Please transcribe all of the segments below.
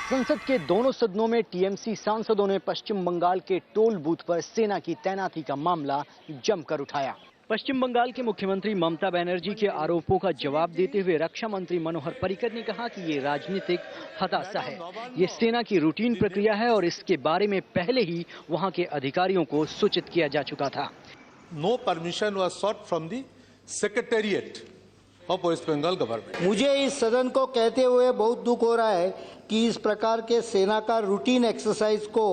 संसद के दोनों सदनों में टीएमसी सांसदों ने पश्चिम बंगाल के टोल बूथ पर सेना की तैनाती का मामला जमकर उठाया। पश्चिम बंगाल के मुख्यमंत्री ममता बनर्जी के आरोपों का जवाब देते हुए रक्षा मंत्री मनोहर पर्रिकर ने कहा कि ये राजनीतिक हताशा है। ये सेना की रूटीन प्रक्रिया है और इसके बारे में पहले ही वहां के अधिकारियों को सूचित किया जा चुका था। No permission was sought from the Secretariat of West Bengal government. मुझे इस सदन को कहते हुए बहुत दुख हो रहा है कि इस प्रकार के सेना का रूटीन एक्सरसाइज को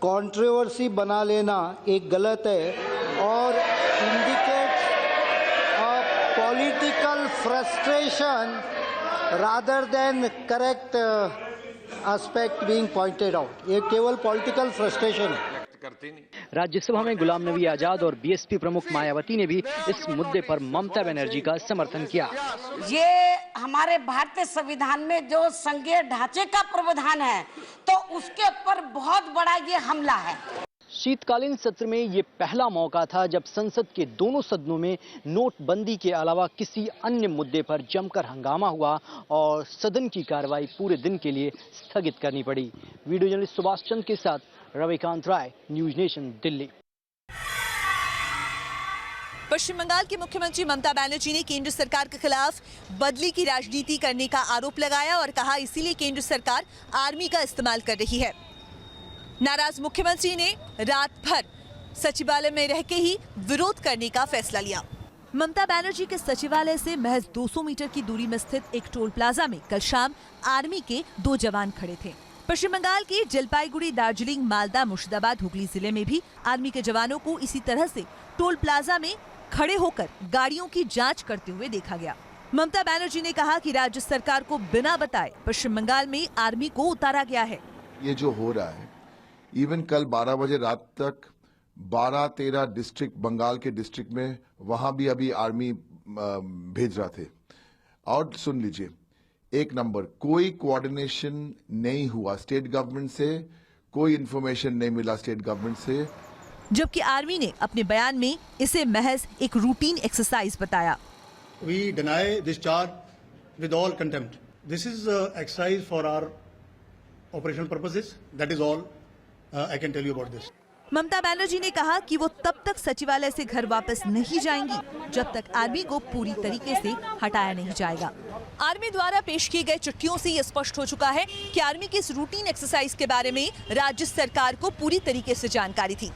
कंट्रोवर्सी बना लेना एक गलत है और indicates a political frustration rather than correct aspect being pointed out. ये केवल पॉलिटिकल फ्रस्ट्रेशन है। राज्यसभा में गुलाम नबी आजाद और बीएसपी प्रमुख मायावती ने भी इस मुद्दे पर ममता बनर्जी का समर्थन किया। ये हमारे भारतीय संविधान में जो संघीय ढांचे का प्रावधान है तो उसके ऊपर बहुत बड़ा ये हमला है। शीतकालीन सत्र में ये पहला मौका था जब संसद के दोनों सदनों में नोटबंदी के अलावा किसी अन्य मुद्दे पर जमकर हंगामा हुआ और सदन की कार्रवाई पूरे दिन के लिए स्थगित करनी पड़ी। वीडियो जर्नलिस्ट सुभाष चंद्र के साथ रविकांत राय, न्यूज नेशन, दिल्ली। पश्चिम बंगाल के मुख्यमंत्री ममता बनर्जी ने केंद्र सरकार के खिलाफ बदली की राजनीति करने का आरोप लगाया और कहा इसीलिए केंद्र सरकार आर्मी का इस्तेमाल कर रही है। नाराज मुख्यमंत्री ने रात भर सचिवालय में रह के ही विरोध करने का फैसला लिया। ममता बनर्जी के सचिवालय से महज 200 मीटर की दूरी में स्थित एक टोल प्लाजा में कल शाम आर्मी के 2 जवान खड़े थे। पश्चिम बंगाल के जलपाईगुड़ी, दार्जिलिंग, मालदा, मुर्शिदाबाद, हुगली जिले में भी आर्मी के जवानों को इसी तरह से टोल प्लाजा में खड़े होकर गाड़ियों की जांच करते हुए देखा गया। ममता बनर्जी ने कहा कि राज्य सरकार को बिना बताए पश्चिम बंगाल में आर्मी को उतारा गया है। ये जो हो रहा है, इवन कल 12 बजे रात तक 12-13 डिस्ट्रिक्ट, बंगाल के डिस्ट्रिक्ट में वहां भी अभी आर्मी भेज रहा थे। और सुन लीजिए, एक नंबर, कोई कोऑर्डिनेशन नहीं हुआ स्टेट गवर्नमेंट से, कोई इंफॉर्मेशन नहीं मिला स्टेट गवर्नमेंट से। जबकि आर्मी ने अपने बयान में इसे महज एक रूटीन एक्सरसाइज बताया। We deny this charge with all contempt. This is exercise for our operational purposes. That is all I can tell you about this. Mamata Banerjee ने कहा कि वो तब तक सचिवालय से घर वापस नहीं जाएंगी जब तक आर्मी को पूरी तरीके से हटाया नहीं जाएगा। आर्मी द्वारा पेश की गई चिट्ठियों से ये स्पष्ट हो चुका है कि आर्मी की इस रूटीन एक्सरसाइज के बारे में राज्य सरकार को पूरी तरीके से जानकारी थी,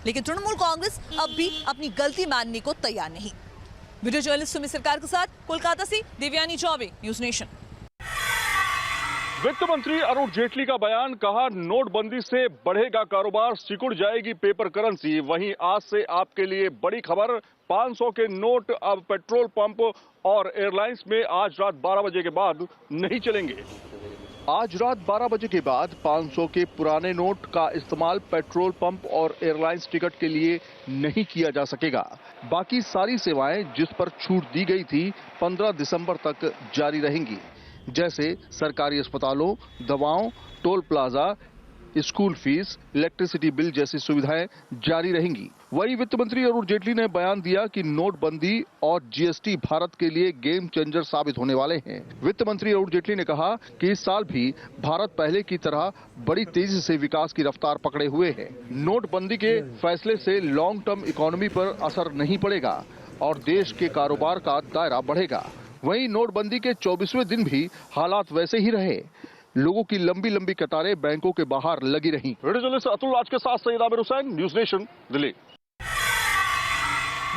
लेकिन तृणमूल कांग्रेस अब भी अपनी गलती मानने को तैयार नहीं। वीडियो जर्नलिस्ट सुमित सरकार के साथ कोलकाता से देवयानी चौबे, न्यूज नेशन। वित्त मंत्री अरुण जेटली का बयान, कहा नोटबंदी से बढ़ेगा कारोबार, सिकुड़ जाएगी पेपर करेंसी। वहीं आज से आपके लिए बड़ी खबर, 500 के नोट अब पेट्रोल पंप और एयरलाइंस में आज रात 12 बजे के बाद नहीं चलेंगे। आज रात 12 बजे के बाद 500 के पुराने नोट का इस्तेमाल पेट्रोल पंप और एयरलाइंस टिकट के लिए नहीं किया जा सकेगा। बाकी सारी सेवाएं जिस पर छूट दी गई थी 15 दिसंबर तक जारी रहेंगी, जैसे सरकारी अस्पतालों, दवाओं, toll plaza, school fees, electricity bill जैसी सुविधाएं जारी रहेंगी। वही वित्त मंत्री अरुण जेटली ने बयान दिया कि नोटबंदी और जीएसटी भारत के लिए गेम चेंजर साबित होने वाले हैं। वित्त मंत्री अरुण जेटली ने कहा कि इस साल भी भारत पहले की तरह बड़ी तेजी से विकास की रफ्तार पकड़े हुए है। नोटबंदी के फैसले से लॉन्ग टर्म इकोनॉमी पर असर नहीं पड़ेगा और देश के कारोबार का दायरा बढ़ेगा। वहीं नोटबंदी के 24वें दिन भी हालात वैसे ही रहे। लोगों की लंबी लंबी कतारें बैंकों के बाहर लगी रहीं। वीडियो जर्नलिस्ट अतुल राज के साथ सईद आमिर हुसैन, न्यूज नेशन, दिल्ली।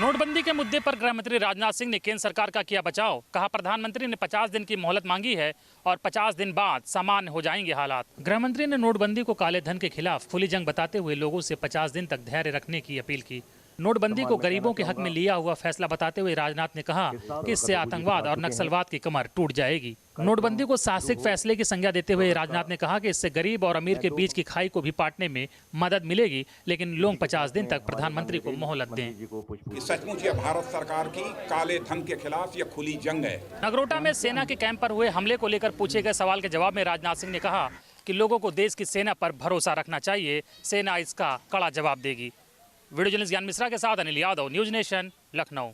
नोटबंदी के मुद्दे पर गृह मंत्री राजनाथ सिंह ने केंद्र सरकार का किया बचाव। कहा प्रधानमंत्री ने 50 दिन की मोहलत मांगी है और 50 दिन बाद सामान्य हो जाएंगे हालात। गृह मंत्री ने नोटबंदी को काले धन के खिलाफ खुली जंग बताते हुए लोगों से 50 दिन तक धैर्य रखने की अपील की। नोटबंदी को गरीबों के हक में लिया हुआ फैसला बताते हुए राजनाथ ने कहा कि इससे आतंकवाद और नक्सलवाद की कमर टूट जाएगी। नोटबंदी को साहसिक फैसले की संज्ञा देते हुए राजनाथ ने कहा कि इससे गरीब और अमीर के बीच की खाई को भी पाटने में मदद मिलेगी, लेकिन लोग 50 दिन तक प्रधानमंत्री को मोहलत दें। सचमुच ये भारत सरकार की काले धन के खिलाफ ये खुली जंग है। नगरोटा में सेना के कैंप पर हुए हमले को लेकर पूछे गए सवाल के जवाब में राजनाथ सिंह ने कहा कि लोगों को देश की सेना पर भरोसा रखना चाहिए, सेना इसका कड़ा जवाब देगी। वीडियो जर्नलिस्ट ज्ञान मिश्रा के साथ अनिल यादव, न्यूज नेशन, लखनऊ।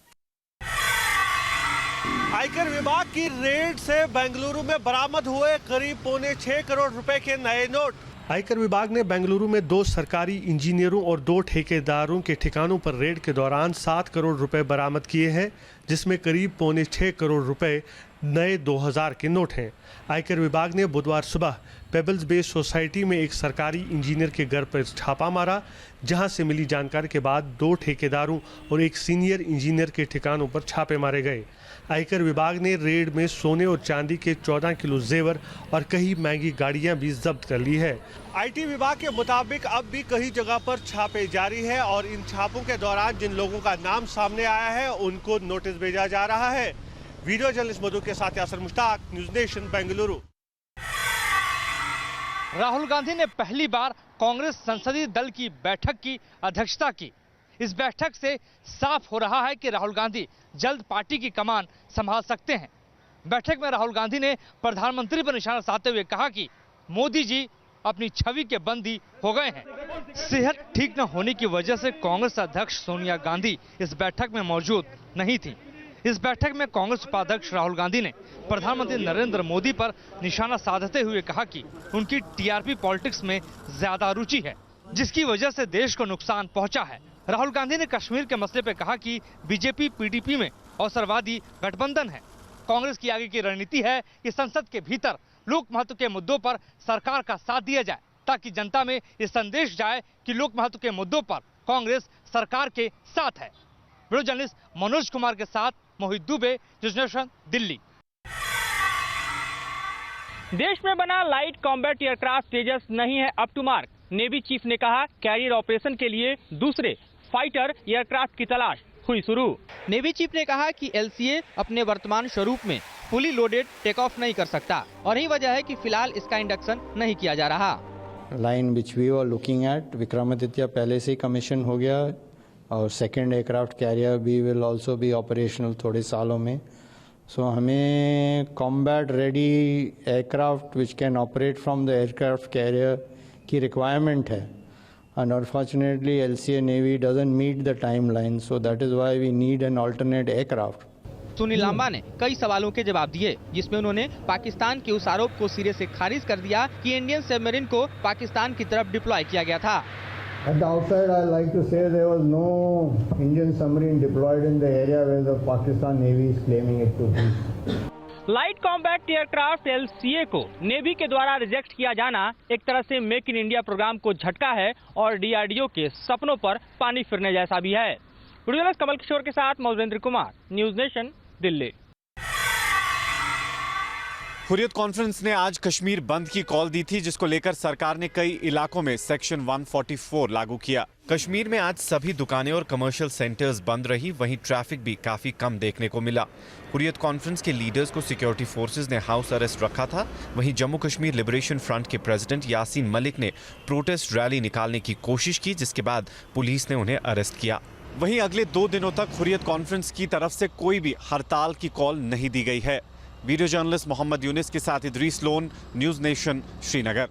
आयकर विभाग की रेड से बेंगलुरु में बरामद हुए करीब 6.25 करोड़ रुपए के नए नोट। आयकर विभाग ने बेंगलुरु में 2 सरकारी इंजीनियरों और 2 ठेकेदारों के ठिकानों पर रेड के दौरान 7 करोड़ रुपए बरामद किए हैं, जिसमें करीब 6.25 करोड़ रुपए नए 2000 के नोट हैं। आयकर विभाग ने बुधवार सुबह पेबल्स बेस सोसाइटी में एक सरकारी इंजीनियर के घर पर छापा मारा, जहां से मिली जानकारी के बाद 2 ठेकेदारों और एक सीनियर इंजीनियर के ठिकानों पर छापे मारे गए। आयकर विभाग ने रेड में सोने और चांदी के 14 किलो जेवर और कई महंगी गाड़ियां भी जब्त कर ली है। आईटी विभाग के मुताबिक अब भी कई जगह पर छापे जारी है और इन छापों के दौरान जिन लोगों का नाम सामने आया है उनको नोटिस भेजा जा रहा है। वीडियो जर्नलिस्ट मधु के साथ यासर मुश्ताक, न्यूज़ नेशन, बेंगलुरु। राहुल गांधी ने पहली बार कांग्रेस संसदीय दल की बैठक की अध्यक्षता की। इस बैठक से साफ हो रहा है कि राहुल गांधी जल्द पार्टी की कमान संभाल सकते हैं। बैठक में राहुल गांधी ने प्रधानमंत्री पर निशाना साधते हुए कहा कि मोदी जी अपनी छवि के बंदी हो गए हैं। सेहत ठीक न होने की वजह से कांग्रेस अध्यक्ष सोनिया गांधी इस बैठक में मौजूद नहीं थी। इस बैठक में कांग्रेस उपाध्यक्ष राहुल गांधी ने प्रधानमंत्री नरेंद्र मोदी पर निशाना साधते हुए कहा कि उनकी टीआरपी पॉलिटिक्स में ज्यादा रुचि है, जिसकी वजह से देश को नुकसान पहुंचा है। राहुल गांधी ने कश्मीर के मसले पर कहा कि बीजेपी पीडीपी में अवसरवादी गठबंधन है। कांग्रेस की आगे की रणनीति है कि संसद के भीतर लोक महत्व के मुद्दों पर सरकार का साथ दिया जाए, ताकि जनता में ये संदेश जाए कि लोक महत्व के मुद्दों पर कांग्रेस सरकार के साथ है। वीडियो जर्नलिस्ट मनोज कुमार के साथ मोहित दुबे, न्यूज़ नेशन, दिल्ली। देश में बना लाइट कॉम्बैट एयरक्राफ्ट तेजस नहीं है up to mark. Navy chief ने कहा कैरियर ऑपरेशन के लिए दूसरे फाइटर एयरक्राफ्ट की तलाश हुई शुरू। नेवी चीफ ने कहा कि एलसीए अपने वर्तमान स्वरूप में फुली लोडेड टेक ऑफ नहीं कर सकता और यही वजह है कि फिलहाल इसका इंडक्शन नहीं किया जा रहा। Line which we were looking at Vikramaditya पहले से ही कमीशन हो गया और सेकेंड एयरक्राफ्ट कैरियर भी विल ऑल्सो बी ऑपरेशनल थोड़े सालों में। सो हमें combat ready aircraft which can operate from the aircraft carrier की रिक्वायरमेंट है and unfortunately LCA Navy doesn't meet the timeline, so that is why we need an alternate aircraft. Sunil Lamba ने कई सवालों के जवाब दिए, जिसमें उन्होंने पाकिस्तान के उस आरोप को सिरे से खारिज कर दिया कि इंडियन सबमरीन को पाकिस्तान की तरफ डिप्लॉय किया गया था। At the outset, I'd like to say there was no Indian submarine deployed in the area where the Pakistan Navy is claiming it to be. Light combat aircraft LCA को navy के द्वारा reject किया जाना एक तरह से make in India programme को झटका है और डीआरडीओ के सपनों पर पानी फिरने जैसा भी है। वीडियो कमल किशोर के साथ Maujendra Kumar, news nation, Delhi. Hurriyat conference ने आज कश्मीर बंद की कॉल दी थी, जिसको लेकर सरकार ने कई इलाकों में सेक्शन 144 लागू किया। कश्मीर में आज सभी दुकानें और कमर्शियल सेंटर्स बंद रही, वहीं ट्रैफिक भी काफी कम देखने को मिला। हुर्रियत कॉन्फ्रेंस के लीडर्स को सिक्योरिटी फोर्सेस ने हाउस अरेस्ट रखा था। वहीं जम्मू कश्मीर लिबरेशन फ्रंट के प्रेसिडेंट यासीन मलिक ने प्रोटेस्ट रैली निकालने की कोशिश की, जिसके बाद पुलिस ने उन्हें अरेस्ट किया। वहीं अगले 2 दिनों तक हुर्रियत कॉन्फ्रेंस की तरफ से कोई भी हड़ताल की कॉल नहीं दी गई है। वीडियो जर्नलिस्ट मोहम्मद यूनिस के साथ Idris loan, news nation, Srinagar.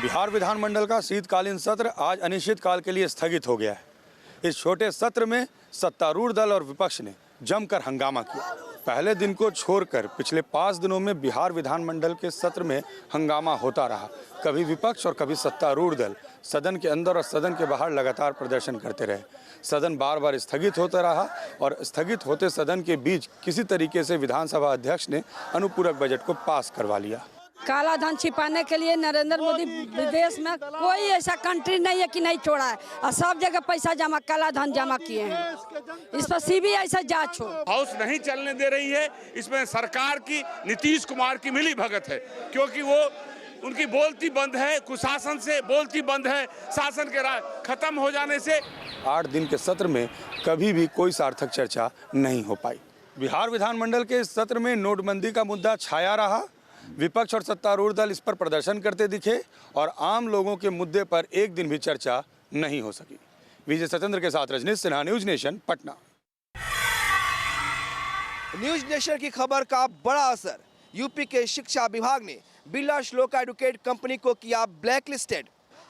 Bihar विधानमंडल का शीतकालीन सत्र आज अनिश्चितकाल के लिए स्थगित हो गया है। इस छोटे सत्र में सत्तारूढ़ दल और विपक्ष ने जमकर हंगामा किया। पहले दिन को छोड़कर पिछले 5 दिनों में बिहार विधानमंडल के सत्र में हंगामा होता रहा। कभी विपक्ष और कभी सत्तारूढ़ दल सदन के अंदर और सदन के बाहर लगातार प्रदर्शन करते रहे। सदन बार बार स्थगित होता रहा और स्थगित होते सदन के बीच किसी तरीके से विधानसभा अध्यक्ष ने अनुपूरक बजट को पास करवा लिया। काला धन छिपाने के लिए नरेंद्र मोदी विदेश में कोई ऐसा कंट्री नहीं है कि नहीं छोड़ा है और सब जगह पैसा जमा काला धन जमा किए हैं। इस पर सीबीआई से जांच हो। हाउस नहीं चलने दे रही है, इसमें सरकार की नीतीश कुमार की मिली भगत है, क्योंकि वो उनकी बोलती बंद है, कुशासन से बोलती बंद है। शासन के खत्म हो जाने से 8 दिन के सत्र में कभी भी कोई सार्थक चर्चा नहीं हो पाई। बिहार विधानमंडल के इस सत्र में नोटबंदी का मुद्दा छाया रहा। विपक्ष और सत्तारूढ़ दल इस पर प्रदर्शन करते दिखे और आम लोगों के मुद्दे पर एक दिन भी चर्चा नहीं हो सकी। विजय सत्येंद्र के साथ Rajneesh Sinha, News Nation, Patna. News Nation की खबर का बड़ा असर। यूपी के शिक्षा विभाग ने बिरला श्लोका एडुकेट कंपनी को किया ब्लैकलिस्टेड।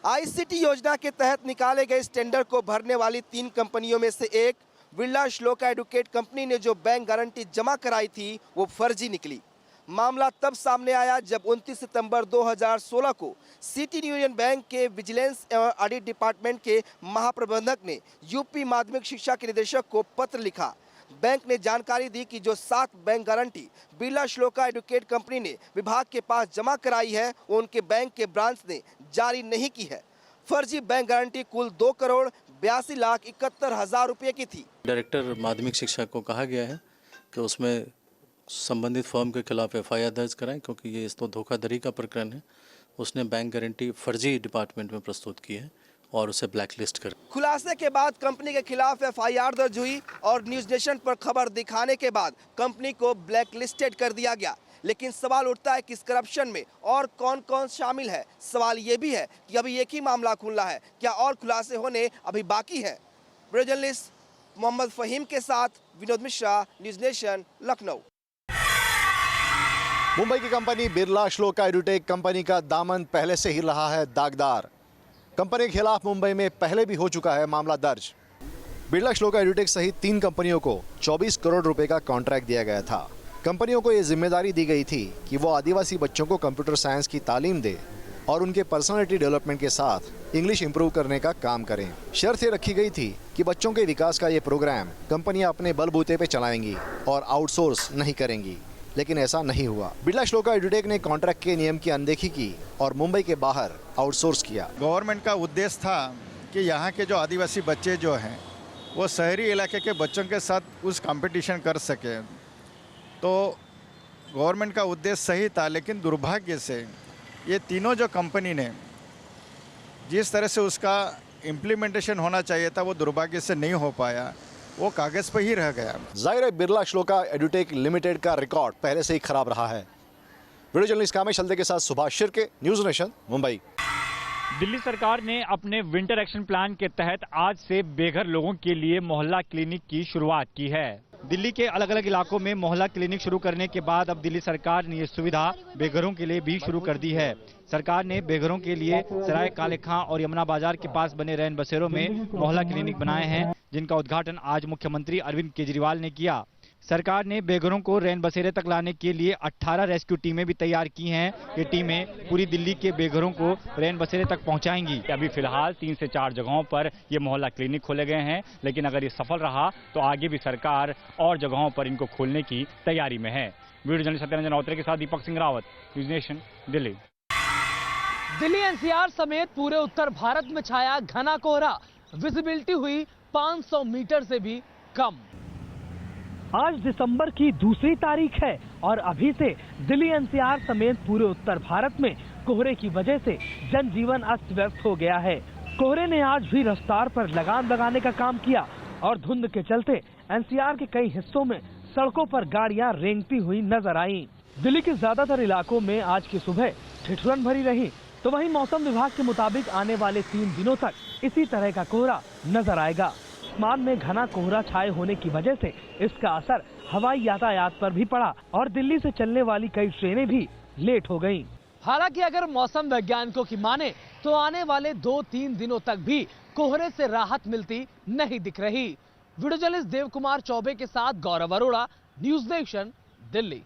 आईसीटी योजना के तहत निकाले गए इस टेंडर को भरने वाली 3 कंपनियों में से एक बिरला श्लोका एडुकेट कंपनी ने जो बैंक गारंटी जमा कराई थी वो फर्जी निकली। मामला तब सामने आया जब 29 सितंबर 2016 को सिटी यूनियन बैंक के विजिलेंस एवं ऑडिट डिपार्टमेंट के महाप्रबंधक ने यूपी माध्यमिक शिक्षा के निदेशक को पत्र लिखा। बैंक ने जानकारी दी कि जो 7 bank guarantee Birla Shloka educate company ने विभाग के पास जमा कराई है वो उनके बैंक के ब्रांच ने जारी नहीं की है। फर्जी बैंक गारंटी कुल 2,82,71,000 रुपए की थी। डायरेक्टर माध्यमिक शिक्षा को कहा गया है कि उसमें संबंधित फर्म के खिलाफ एफआईआर दर्ज कराएं, क्योंकि ये इस तो धोखाधड़ी का प्रकरण है। उसने बैंक गारंटी फर्जी डिपार्टमेंट में प्रस्तुत की है और उसे ब्लैकलिस्ट कर। खुलासे के बाद कंपनी के खिलाफ एफआईआर दर्ज हुई और न्यूज नेशन पर खबर दिखाने के बाद कंपनी को ब्लैकलिस्टेड कर दिया गया। लेकिन सवाल उठता है कि इस करप्शन में और कौन कौन शामिल है। सवाल ये भी है कि अभी एक ही मामला खुला है, क्या और खुलासे होने अभी बाकी है। वीडियो जर्नलिस्ट मोहम्मद फहीम के साथ विनोद मिश्रा, न्यूज नेशन, लखनऊ। मुंबई की company Birla shloka edutech company का दामन पहले से ही रहा है दागदार। कंपनी के खिलाफ मुंबई में पहले भी हो चुका है मामला दर्ज। बिरला श्लोका एडुटेक सहित 3 कंपनियों को 24 करोड़ रुपए का कॉन्ट्रैक्ट दिया गया था। कंपनियों को ये जिम्मेदारी दी गई थी कि वो आदिवासी बच्चों को कंप्यूटर साइंस की तालीम दे और उनके पर्सनालिटी डेवलपमेंट के साथ इंग्लिश इंप्रूव करने का काम करें। शर्त ये रखी गई थी कि बच्चों के विकास का ये प्रोग्राम कंपनियां अपने बलबूते पे चलाएंगी और आउटसोर्स नहीं करेंगी, लेकिन ऐसा नहीं हुआ। बिरला श्लोका एडुटेक ने कॉन्ट्रैक्ट के नियम की अनदेखी की और मुंबई के बाहर आउटसोर्स किया। गवर्नमेंट का उद्देश्य था कि यहाँ के जो आदिवासी बच्चे जो हैं वो शहरी इलाके के बच्चों के साथ उस कंपटीशन कर सके, तो गवर्नमेंट का उद्देश्य सही था। लेकिन दुर्भाग्य से ये तीनों जो कंपनी ने जिस तरह से उसका इम्प्लीमेंटेशन होना चाहिए था वो दुर्भाग्य से नहीं हो पाया, वो कागज पर ही रह गया। जाहिर है बिरला श्लोका एडुटेक लिमिटेड का रिकॉर्ड पहले से ही खराब रहा है। वीडियो जर्नलिस्ट कामेश हल्दे के साथ सुभाष शिर्के, न्यूज़ नेशन, मुंबई। दिल्ली सरकार ने अपने विंटर एक्शन प्लान के तहत आज से बेघर लोगों के लिए मोहल्ला क्लिनिक की शुरुआत की है। दिल्ली के अलग अलग इलाकों में मोहल्ला क्लिनिक शुरू करने के बाद अब दिल्ली सरकार ने ये सुविधा बेघरों के लिए भी शुरू कर दी है। सरकार ने बेघरों के लिए सराय काले खां और यमुना बाजार के पास बने रैन बसेरों में मोहल्ला क्लिनिक बनाए हैं, जिनका उद्घाटन आज मुख्यमंत्री अरविंद केजरीवाल ने किया। सरकार ने बेघरों को रैन बसेरे तक लाने के लिए 18 रेस्क्यू टीमें भी तैयार की हैं। ये टीमें पूरी दिल्ली के बेघरों को रैन बसेरे तक पहुंचाएंगी। अभी फिलहाल 3 से 4 जगहों पर ये मोहल्ला क्लिनिक खोले गए हैं, लेकिन अगर ये सफल रहा तो आगे भी सरकार और जगहों पर इनको खोलने की तैयारी में है। वीडियो जर्नलिस्ट सत्यरंजन औत्रे के साथ Deepak Singh Rawat, news nation, Delhi. Delhi NCR समेत पूरे उत्तर भारत में छाया घना कोहरा। विजिबिलिटी हुई 500 मीटर से भी कम। आज दिसंबर की दूसरी तारीख है और अभी से दिल्ली एनसीआर समेत पूरे उत्तर भारत में कोहरे की वजह से जनजीवन अस्त व्यस्त हो गया है। कोहरे ने आज भी रफ्तार पर लगाम लगाने का काम किया और धुंध के चलते एनसीआर के कई हिस्सों में सड़कों पर गाड़ियां रेंगती हुई नजर आईं। दिल्ली के ज्यादातर इलाकों में आज की सुबह ठिठुरन भरी रही, तो वहीं मौसम विभाग के मुताबिक आने वाले 3 दिनों तक इसी तरह का कोहरा नजर आएगा। आसमान में घना कोहरा छाए होने की वजह से इसका असर हवाई यातायात पर भी पड़ा और दिल्ली से चलने वाली कई ट्रेनें भी लेट हो गईं। हालांकि अगर मौसम वैज्ञानिकों की माने तो आने वाले 2-3 दिनों तक भी कोहरे से राहत मिलती नहीं दिख रही। वीडियो जर्नलिस्ट देव कुमार चौबे के साथ गौरव अरोड़ा, न्यूज़ नेशन, दिल्ली।